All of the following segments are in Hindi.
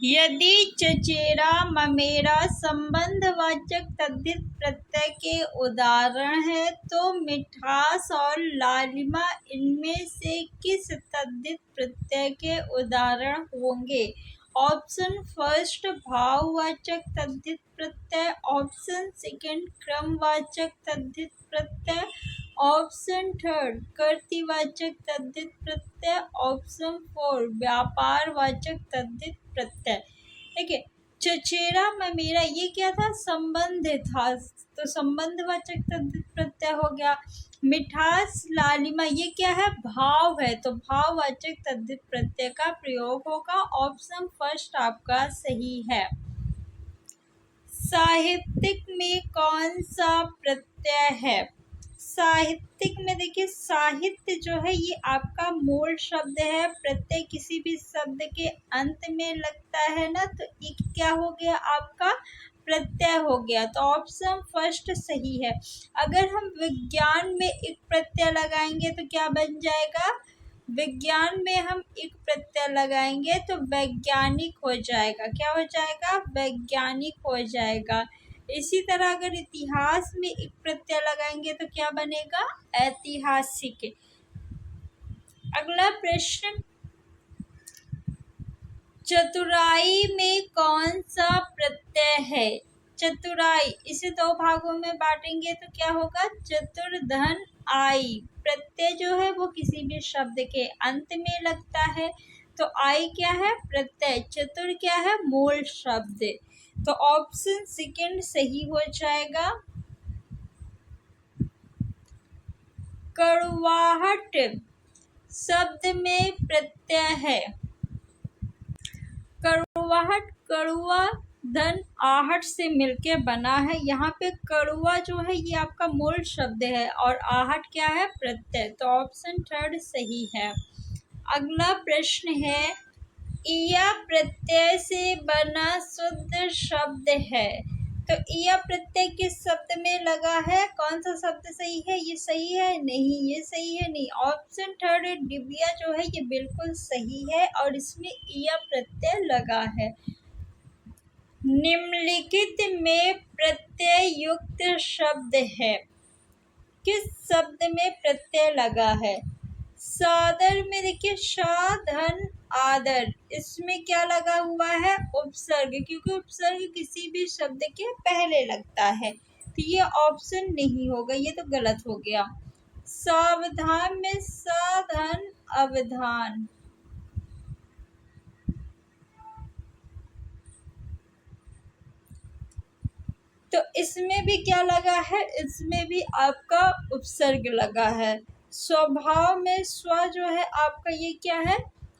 यदि चचेरा ममेरा संबंधवाचक तद्धित प्रत्यय के उदाहरण है तो मिठास और लालिमा इनमें से किस तद्धित प्रत्यय के उदाहरण होंगे? ऑप्शन फर्स्ट भाववाचक तद्धित प्रत्यय, ऑप्शन सेकंड क्रमवाचक तद्धित प्रत्यय, ऑप्शन थर्ड कर्तृवाचक तद्धित प्रत्यय, ऑप्शन फोर व्यापारवाचक तद्धित प्रत्यय। देखिए, चचेरा ममेरा ये क्या था? संबंध था, तो संबंधवाचक तद्धित प्रत्यय हो गया। मिठास लालिमा ये क्या है? भाव है, तो भाववाचक तद्धित प्रत्यय का प्रयोग होगा। ऑप्शन फर्स्ट आपका सही है। साहित्यिक में कौन सा प्रत्यय है? साहित्यिक में देखिए, साहित्य जो है ये आपका मूल शब्द है। प्रत्यय किसी भी शब्द के अंत में लगता है ना, तो एक क्या हो गया? आपका प्रत्यय हो गया। तो ऑप्शन फर्स्ट सही है। अगर हम विज्ञान में एक प्रत्यय लगाएंगे तो क्या बन जाएगा? विज्ञान में हम एक प्रत्यय लगाएंगे तो वैज्ञानिक हो जाएगा। क्या हो जाएगा? वैज्ञानिक हो जाएगा। इसी तरह अगर इतिहास में एक प्रत्यय लगाएंगे तो क्या बनेगा? ऐतिहासिक। अगला प्रश्न, चतुराई में कौन सा प्रत्यय है? चतुराई, इसे दो भागों में बांटेंगे तो क्या होगा? चतुर धन आई। प्रत्यय जो है वो किसी भी शब्द के अंत में लगता है, तो आई क्या है? प्रत्यय। चतुर क्या है? मूल शब्द। तो ऑप्शन सेकंड सही हो जाएगा। कड़वाहट शब्द में प्रत्यय है। कड़वाहट, कड़वा धन आहट से मिलके बना है। यहाँ पे कड़वा जो है ये आपका मूल शब्द है और आहट क्या है? प्रत्यय। तो ऑप्शन थर्ड सही है। अगला प्रश्न है, इया प्रत्यय से बना शुद्ध शब्द है। तो इया प्रत्यय किस शब्द में लगा है? कौन सा शब्द सही है? ये सही है? नहीं, ये सही है नहीं। ऑप्शन थर्ड डिबिया जो है ये बिल्कुल सही है और इसमें इया प्रत्यय लगा है। निम्नलिखित में प्रत्यय युक्त शब्द है। किस शब्द में प्रत्यय लगा है? सादर में देखिए, साधन आदर, इसमें क्या लगा हुआ है? उपसर्ग, क्योंकि उपसर्ग किसी भी शब्द के पहले लगता है, तो ये ऑप्शन नहीं होगा, ये तो गलत हो गया। सावधान में साधन अवधान, तो इसमें भी क्या लगा है? इसमें भी आपका उपसर्ग लगा है। स्वभाव में स्व जो है आपका ये क्या है?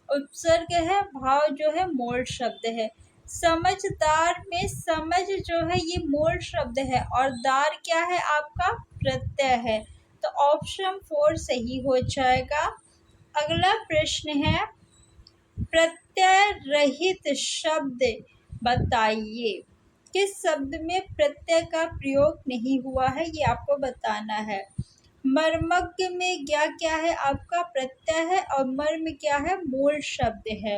उपसर्ग है। भाव जो है मूल शब्द है। समझदार में समझ जो है ये मूल शब्द है और दार क्या है? आपका प्रत्यय है। तो ऑप्शन फोर सही हो जाएगा। अगला प्रश्न है, प्रत्यय रहित शब्द बताइए। किस शब्द में प्रत्यय का प्रयोग नहीं हुआ है ये आपको बताना है। मर्मज्ञ में क्या है? आपका प्रत्यय है और मर्म क्या है? मूल शब्द है।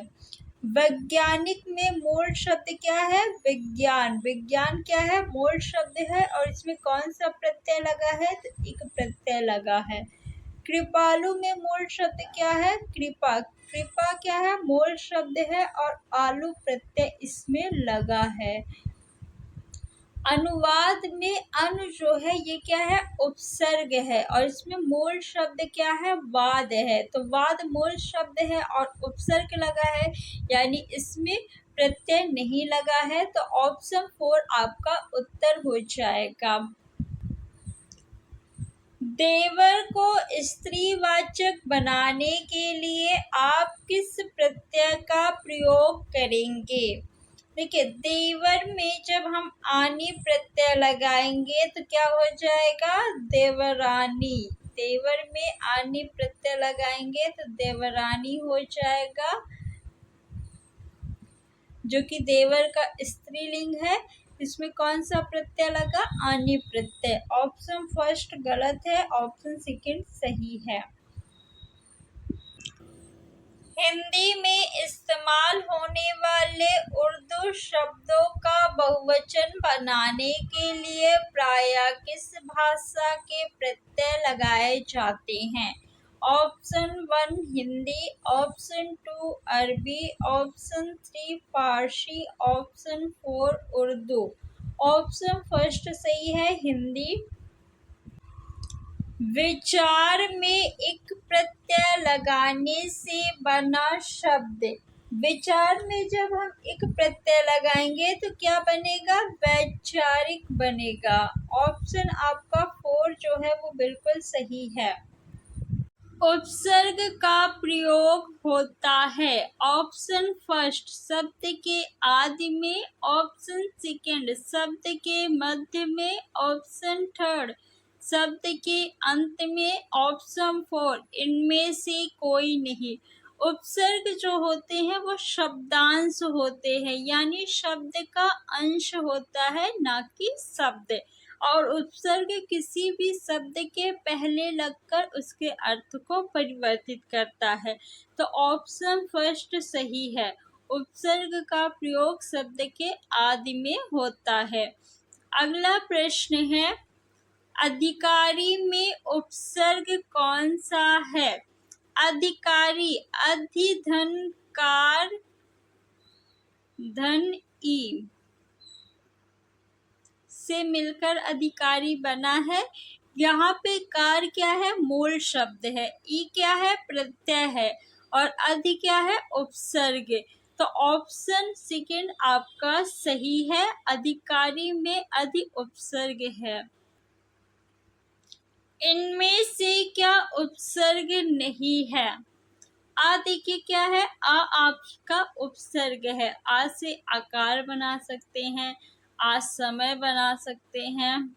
वैज्ञानिक में मूल शब्द क्या है? विज्ञान। विज्ञान क्या है? मूल शब्द है और इसमें कौन सा प्रत्यय लगा है? तो एक प्रत्यय लगा है। कृपालु में मूल शब्द क्या है? कृपा। कृपा क्या है? मूल शब्द है और आलू प्रत्यय इसमें लगा है। अनुवाद में अनु जो है ये क्या है? उपसर्ग है और इसमें मूल शब्द क्या है? वाद है। तो वाद मूल शब्द है और उपसर्ग लगा है, यानी इसमें प्रत्यय नहीं लगा है। तो ऑप्शन फोर आपका उत्तर हो जाएगा। देवर को स्त्रीवाचक बनाने के लिए आप किस प्रत्यय का प्रयोग करेंगे? देखिए, देवर में जब हम आनी प्रत्यय लगाएंगे तो क्या हो जाएगा? देवरानी। देवर में आनी प्रत्यय लगाएंगे तो देवरानी हो जाएगा, जो कि देवर का स्त्रीलिंग है। इसमें कौन सा प्रत्यय लगा? आनी प्रत्यय। ऑप्शन फर्स्ट गलत है, ऑप्शन सेकंड सही है। हिंदी में इस्तेमाल होने वाले शब्दों का बहुवचन बनाने के लिए प्रायः किस भाषा के प्रत्यय लगाए जाते हैं? ऑप्शन 1 हिंदी, ऑप्शन 2 अरबी, ऑप्शन 3 फारसी, ऑप्शन 4 उर्दू। ऑप्शन फर्स्ट सही है हिंदी। विचार में एक प्रत्यय लगाने से बना शब्द। विचार में जब हम एक प्रत्यय लगाएंगे तो क्या बनेगा? वैचारिक बनेगा। ऑप्शन आपका 4 जो है वो बिल्कुल सही है। उपसर्ग का प्रयोग होता है ऑप्शन फर्स्ट शब्द के आदि में, ऑप्शन सेकंड शब्द के मध्य में, ऑप्शन थर्ड शब्द के अंत में, ऑप्शन 4 इनमें से कोई नहीं। उपसर्ग जो होते हैं वो शब्दांश होते हैं, यानी शब्द का अंश होता है, ना कि शब्द। और उपसर्ग किसी भी शब्द के पहले लगकर उसके अर्थ को परिवर्तित करता है। तो ऑप्शन फर्स्ट सही है। उपसर्ग का प्रयोग शब्द के आदि में होता है। अगला प्रश्न है, अधिकारी में उपसर्ग कौन सा है? अधिकारी अधिधनकार धन ई से मिलकर अधिकारी बना है। यहाँ पे कार क्या है? मूल शब्द है। ई क्या है? प्रत्यय है। और अधि क्या है? उपसर्ग। तो ऑप्शन सेकंड आपका सही है। अधिकारी में अधि उपसर्ग है। इनमें से क्या उपसर्ग नहीं है? आ देखिए क्या है? आ आपका उपसर्ग है। आ से आकार बना सकते हैं, आ समय बना सकते हैं।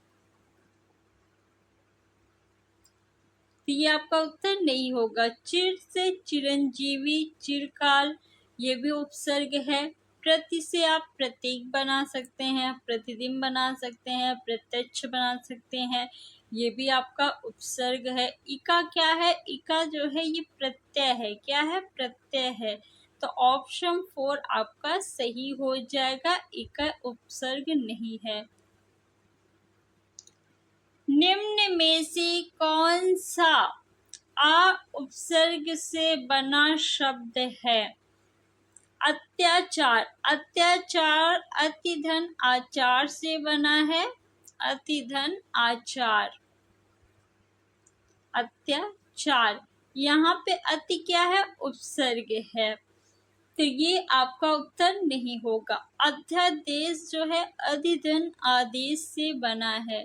तो ये आपका उत्तर नहीं होगा। चिर से चिरंजीवी, चिरकाल, ये भी उपसर्ग है। प्रति से आप प्रतीक बना सकते हैं, प्रतिदिन बना सकते हैं, प्रत्यक्ष बना सकते हैं, ये भी आपका उपसर्ग है। इका क्या है? इका जो है ये प्रत्यय है। क्या है? प्रत्यय है। तो ऑप्शन 4 आपका सही हो जाएगा। इका उपसर्ग नहीं है। निम्न में से कौन सा आ उपसर्ग से बना शब्द है? अत्याचार। अत्याचार अतिधन आचार से बना है। अतिधन आचार, अत्याचार। यहाँ पे अति क्या है? उपसर्ग है। तो ये आपका उत्तर नहीं होगा। अध्यादेश जो है अधिधन आदेश से बना है।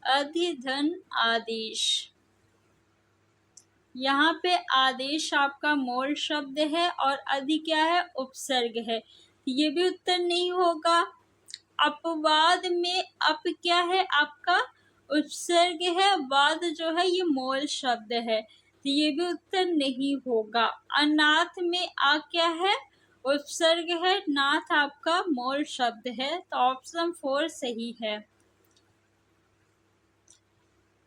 अधिधन आदेश। यहाँ पे आदेश आपका मूल शब्द है और अधि क्या है? उपसर्ग है। ये भी उत्तर नहीं होगा। अपवाद में अप क्या है? आपका उपसर्ग है। वाद जो है ये मूल शब्द है, तो ये भी उत्तर नहीं होगा। अनाथ में आ क्या है? उपसर्ग है। नाथ आपका मूल शब्द है, तो ऑप्शन 4 सही है।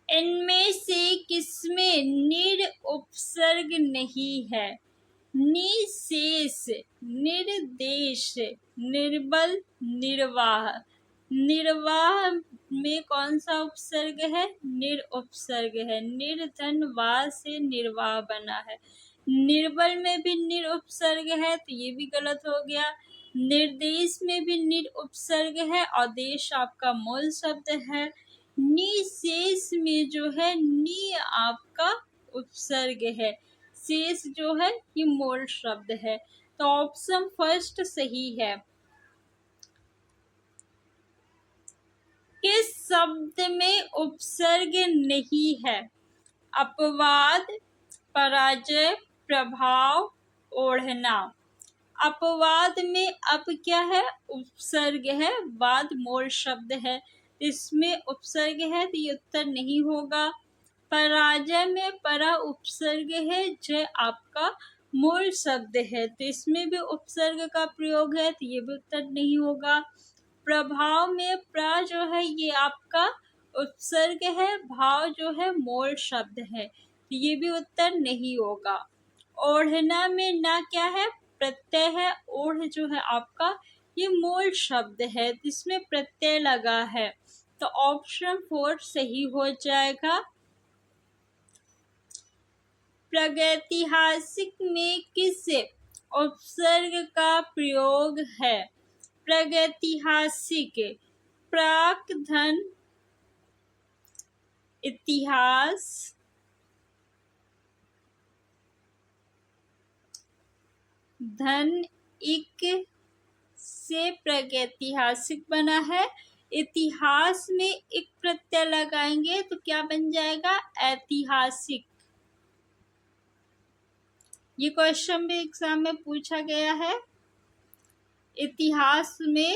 इनमें से किसमें निर उपसर्ग नहीं है? निशेष, निर्देश, निर्बल, निर्वाह। निर्वाह में कौन सा उपसर्ग है? निर उपसर्ग है। निर्धन वाह से निर्वाह बना है। निर्बल में भी निर उपसर्ग है, तो ये भी गलत हो गया। निर्देश में भी निर उपसर्ग है और देश आपका मूल शब्द है। निशेष में जो है नी आपका उपसर्ग है, शेष जो है ये मूल शब्द है। तो ऑप्शन फर्स्ट सही है। किस शब्द में उपसर्ग नहीं है? अपवाद, पराजय, प्रभाव, ओढ़ना। अपवाद में अप क्या है? उपसर्ग है। वाद मूल शब्द है, इसमें उपसर्ग है, तो ये उत्तर नहीं होगा। पराजय में परा उपसर्ग है, जय आपका मूल शब्द है, तो इसमें भी उपसर्ग का प्रयोग है, तो ये भी उत्तर नहीं होगा। प्रभाव में प्रा जो है ये आपका उपसर्ग है, भाव जो है मूल शब्द है, तो ये भी उत्तर नहीं होगा। ओढ़ना में ना क्या है? प्रत्यय है। ओढ़ जो है आपका ये मूल शब्द है, इसमें प्रत्यय लगा है, तो ऑप्शन 4 सही हो जाएगा। प्रागैतिहासिक में किस उपसर्ग का प्रयोग है? प्रागैतिहासिक, प्राक धन इतिहास, धन इक से प्रागैतिहासिक बना है। इतिहास में एक प्रत्यय लगाएंगे तो क्या बन जाएगा? ऐतिहासिक। ये क्वेश्चन भी एग्जाम में पूछा गया है। इतिहास में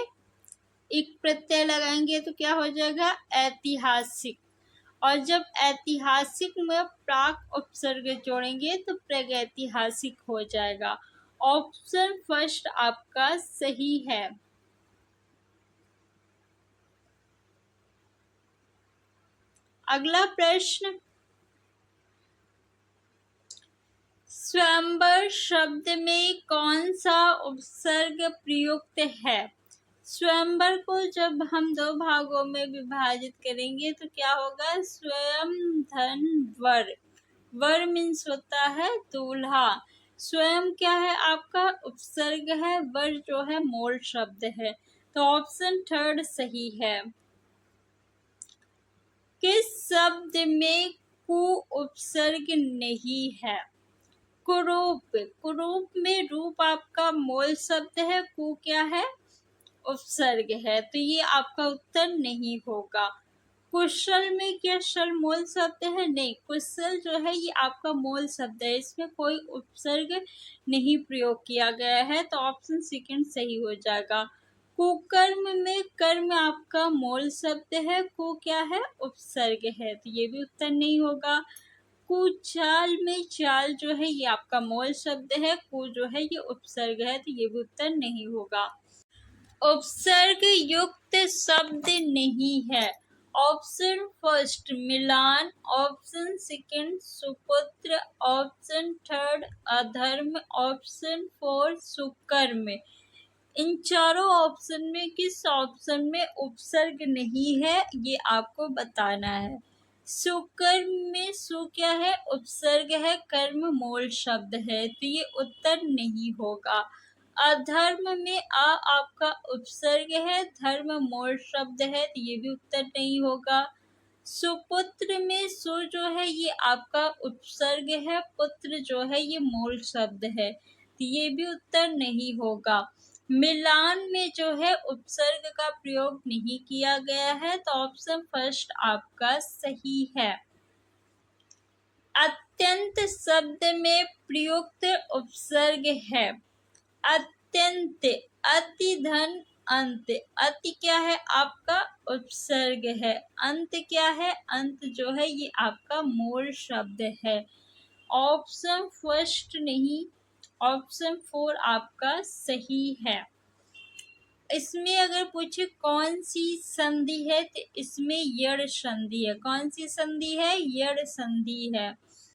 एक प्रत्यय लगाएंगे तो क्या हो जाएगा? ऐतिहासिक। और जब ऐतिहासिक में प्राक उपसर्ग जोड़ेंगे तो प्रागैतिहासिक हो जाएगा। ऑप्शन फर्स्ट आपका सही है। अगला प्रश्न, स्वयंवर शब्द में कौन सा उपसर्ग प्रयुक्त है? स्वयंवर को जब हम दो भागों में विभाजित करेंगे तो क्या होगा? स्वयं धन वर। वर मीन्स होता है दूल्हा। स्वयं क्या है? आपका उपसर्ग है, वर जो है मूल शब्द है, तो ऑप्शन थर्ड सही है। किस शब्द में कु उपसर्ग नहीं है? कुरूप। कुरूप में रूप आपका मूल शब्द है, कु क्या है? उपसर्ग है, तो ये आपका उत्तर नहीं होगा। कुशल में क्या शल मूल शब्द है? नहीं, कुशल जो है ये आपका मूल शब्द है, इसमें कोई उपसर्ग नहीं प्रयोग किया गया है, तो ऑप्शन सेकंड सही हो जाएगा। कुकर्म में कर्म आपका मूल शब्द है, कु क्या है? उपसर्ग है, तो ये भी उत्तर नहीं होगा। कुचाल में चाल जो है ये आपका मूल शब्द है, कु जो है ये उपसर्ग है, तो ये भी उत्तर नहीं होगा। उपसर्ग युक्त शब्द नहीं है। ऑप्शन फर्स्ट मिलान, ऑप्शन सेकंड सुपुत्र, ऑप्शन थर्ड अधर्म, ऑप्शन फोर सुकर्म। इन चारों ऑप्शन में किस ऑप्शन में उपसर्ग नहीं है ये आपको बताना है। सुकर्म में सु क्या है? उपसर्ग है, कर्म मूल शब्द है, तो ये उत्तर नहीं होगा। अधर्म में आ आपका उपसर्ग है, धर्म मूल शब्द है, तो ये भी उत्तर नहीं होगा। सुपुत्र में सु जो है ये आपका उपसर्ग है, पुत्र जो है ये मूल शब्द है, तो ये भी उत्तर नहीं होगा। मिलान में जो है उपसर्ग का प्रयोग नहीं किया गया है, तो ऑप्शन फर्स्ट आपका सही है। अत्यंत शब्द में प्रयुक्त उपसर्ग है। अत्यंत, अति धन अंत। अति क्या है? आपका उपसर्ग है। अंत क्या है? अंत जो है ये आपका मूल शब्द है। ऑप्शन फर्स्ट नहीं, ऑप्शन फोर आपका सही है। इसमें अगर पूछे कौन सी संधि है तो इसमें यड़ संधि है। कौन सी संधि है? यड़ संधि है।